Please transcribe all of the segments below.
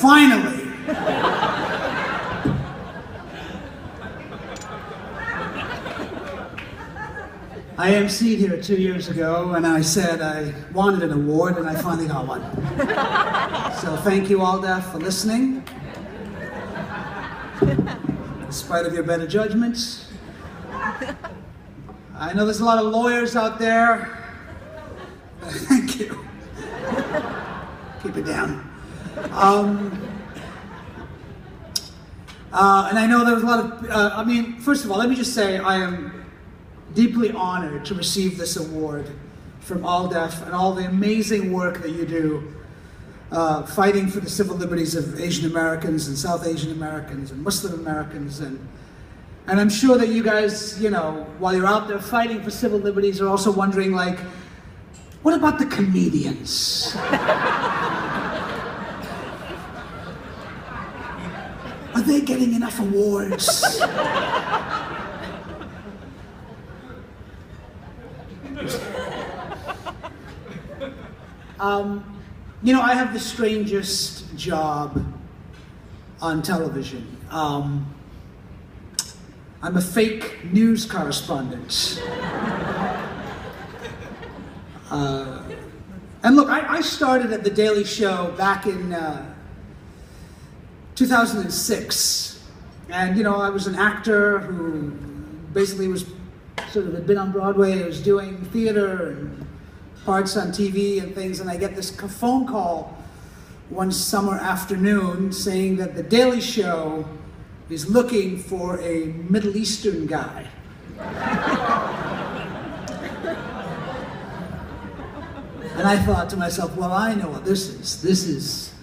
finally. I emceed here 2 years ago, and I said I wanted an award, and I finally got one. So thank you, Aaldef, for listening. In spite of your better judgments. I know there's a lot of lawyers out there. Thank you. Keep it down. And I know there was a lot of, first of all, let me just say I am deeply honored to receive this award from Aaldef and all the amazing work that you do fighting for the civil liberties of Asian Americans and South Asian Americans and Muslim Americans. And I'm sure that you guys, you know, while you're out there fighting for civil liberties, are also wondering, like, what about the comedians? Are they getting enough awards? You know, I have the strangest job on television. I'm a fake news correspondent. And look, I started at The Daily Show back in 2006. And, you know, I was an actor who basically was sort of had been on Broadway. I was doing theater and parts on TV and things, and I get this phone call one summer afternoon saying that The Daily Show is looking for a Middle Eastern guy. And I thought to myself, well, I know what this is. This is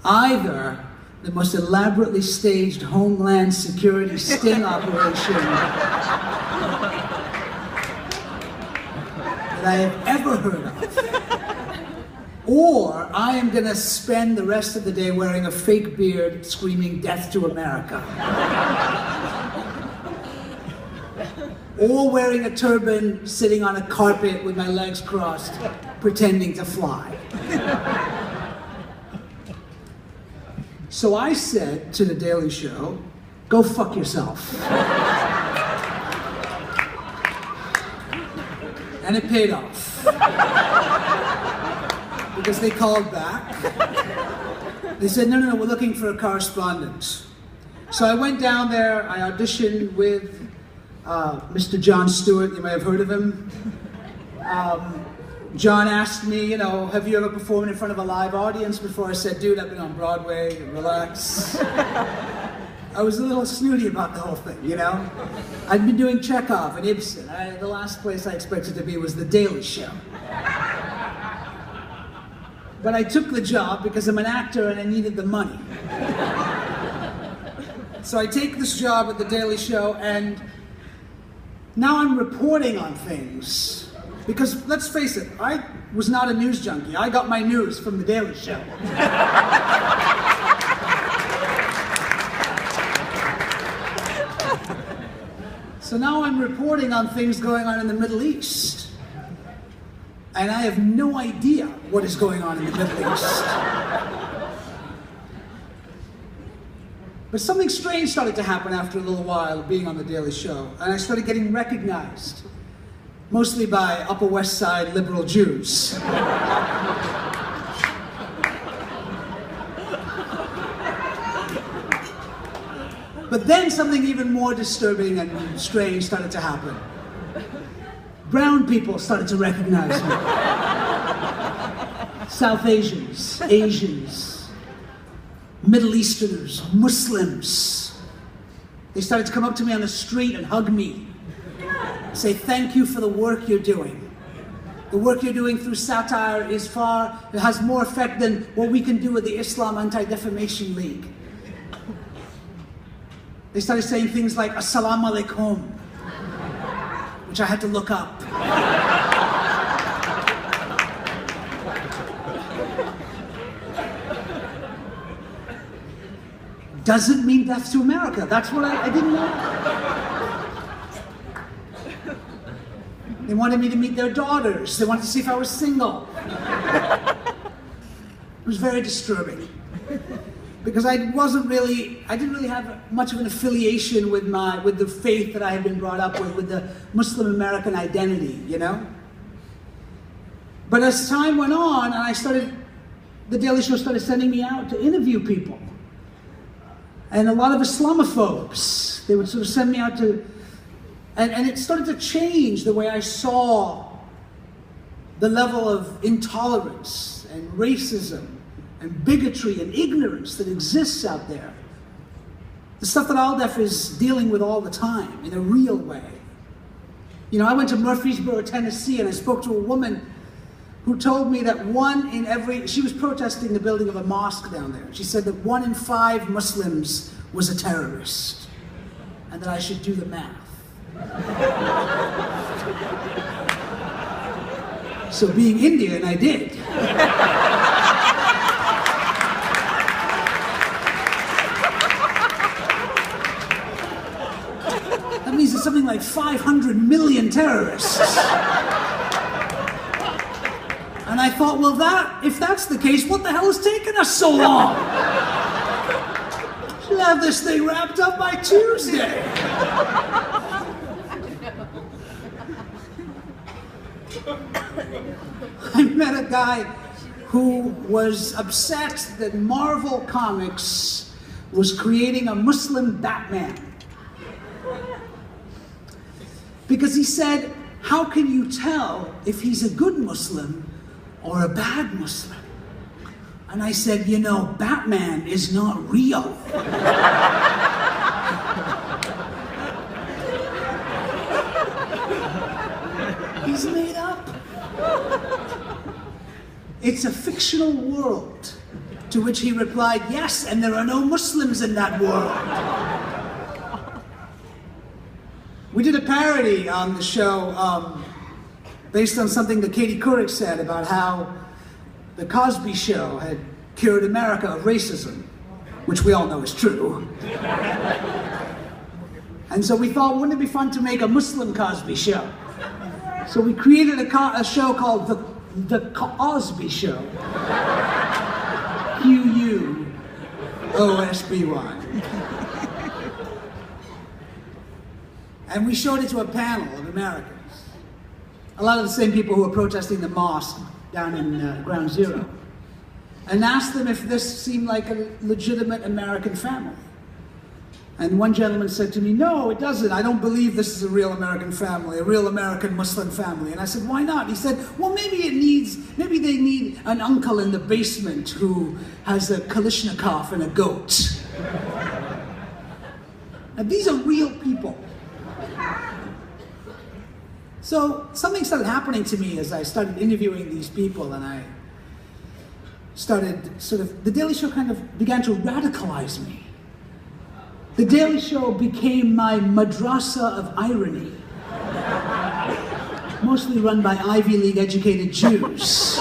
either the most elaborately staged Homeland Security sting operation that I have ever heard of, or I am going to spend the rest of the day wearing a fake beard screaming "Death to America," or wearing a turban sitting on a carpet with my legs crossed pretending to fly. So I said to The Daily Show, go fuck yourself. And it paid off. Because they called back. They said, no, we're looking for a correspondent. So I went down there, I auditioned with Mr. Jon Stewart, you may have heard of him. John asked me, you know, have you ever performed in front of a live audience before? I said, dude, I've been on Broadway, relax. I was a little snooty about the whole thing, you know? I'd been doing Chekhov and Ibsen. The last place I expected to be was The Daily Show. But I took the job because I'm an actor and I needed the money. So I take this job at The Daily Show, and now I'm reporting on things. Because, let's face it, I was not a news junkie. I got my news from The Daily Show. So now I'm reporting on things going on in the Middle East. And I have no idea what is going on in the Middle East. But something strange started to happen after a little while of being on The Daily Show. And I started getting recognized. Mostly by Upper West Side liberal Jews. But then something even more disturbing and strange started to happen. Brown people started to recognize me. South Asians, Asians, Middle Easterners, Muslims. They started to come up to me on the street and hug me. Say thank you for the work you're doing. The work you're doing through satire it has more effect than what we can do with the Islam Anti-Defamation League. They started saying things like Assalamu alaikum, which I had to look up. Doesn't mean death to America. That's what I didn't know. They wanted me to meet their daughters. They wanted to see if I was single. It was very disturbing. because I didn't really have much of an affiliation with the faith that I had been brought up with the Muslim American identity, you know? But as time went on, and the Daily Show started sending me out to interview people. And a lot of Islamophobes, they would sort of send me out to, and it started to change the way I saw the level of intolerance and racism and bigotry and ignorance that exists out there. The stuff that Aaldef is dealing with all the time in a real way. You know, I went to Murfreesboro, Tennessee, and I spoke to a woman who told me that she was protesting the building of a mosque down there. She said that 1 in 5 Muslims was a terrorist, and that I should do the math. So being Indian, I did. That means it's something like 500 million terrorists. And I thought, well, if that's the case, what the hell is taking us so long? Should have this thing wrapped up by Tuesday. I met a guy who was upset that Marvel Comics was creating a Muslim Batman. Because he said, how can you tell if he's a good Muslim or a bad Muslim? And I said, you know, Batman is not real. He's made up. It's a fictional world. To which he replied, yes, and there are no Muslims in that world. We did a parody on the show based on something that Katie Couric said about how the Cosby Show had cured America of racism, which we all know is true. And so we thought, wouldn't it be fun to make a Muslim Cosby Show? So we created a show called The Cosby Show. Q-U-O-S-B-Y. And we showed it to a panel of Americans. A lot of the same people who were protesting the mosque down in Ground Zero. And asked them if this seemed like a legitimate American family. And one gentleman said to me, no, it doesn't. I don't believe this is a real American family, a real American Muslim family. And I said, why not? He said, well, maybe they need an uncle in the basement who has a Kalashnikov and a goat. Now, these are real people. So something started happening to me as I started interviewing these people, and I started the Daily Show kind of began to radicalize me. The Daily Show became my madrasa of irony, mostly run by Ivy League educated Jews.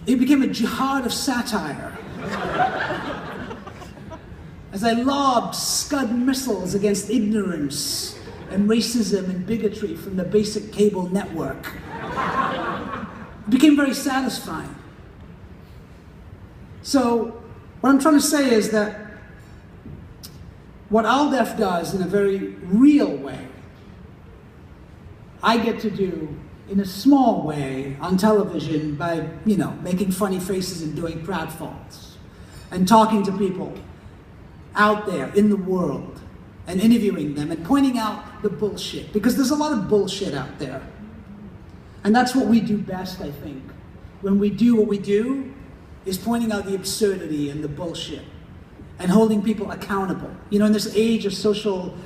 It became a jihad of satire. As I lobbed Scud missiles against ignorance and racism and bigotry from the basic cable network. It became very satisfying. So, what I'm trying to say is that what Aaldef does in a very real way, I get to do in a small way on television by, making funny faces and doing pratfalls and talking to people out there in the world and interviewing them and pointing out the bullshit, because there's a lot of bullshit out there. And that's what we do best, I think. When we do what we do, is pointing out the absurdity and the bullshit and holding people accountable. In this age of social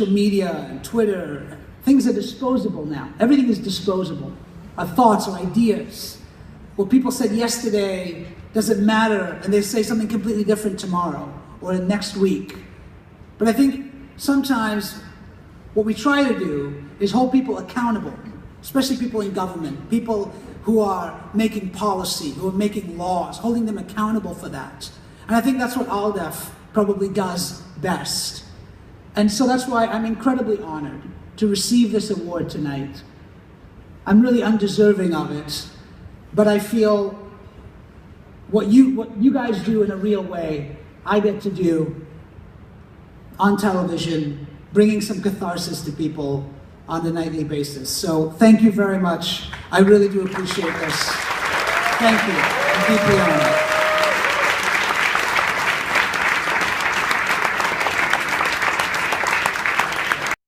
media and Twitter, things are disposable now. Everything is disposable. Our thoughts, our ideas. What people said yesterday doesn't matter, and they say something completely different tomorrow or next week. But I think sometimes what we try to do is hold people accountable, especially people in government, people who are making policy, who are making laws, holding them accountable for that. And I think that's what Aaldef probably does best. And so that's why I'm incredibly honored to receive this award tonight. I'm really undeserving of it, but I feel what you guys do in a real way, I get to do on television, bringing some catharsis to people on a nightly basis. So thank you very much. I really do appreciate this. Thank you. I'm deeply honored.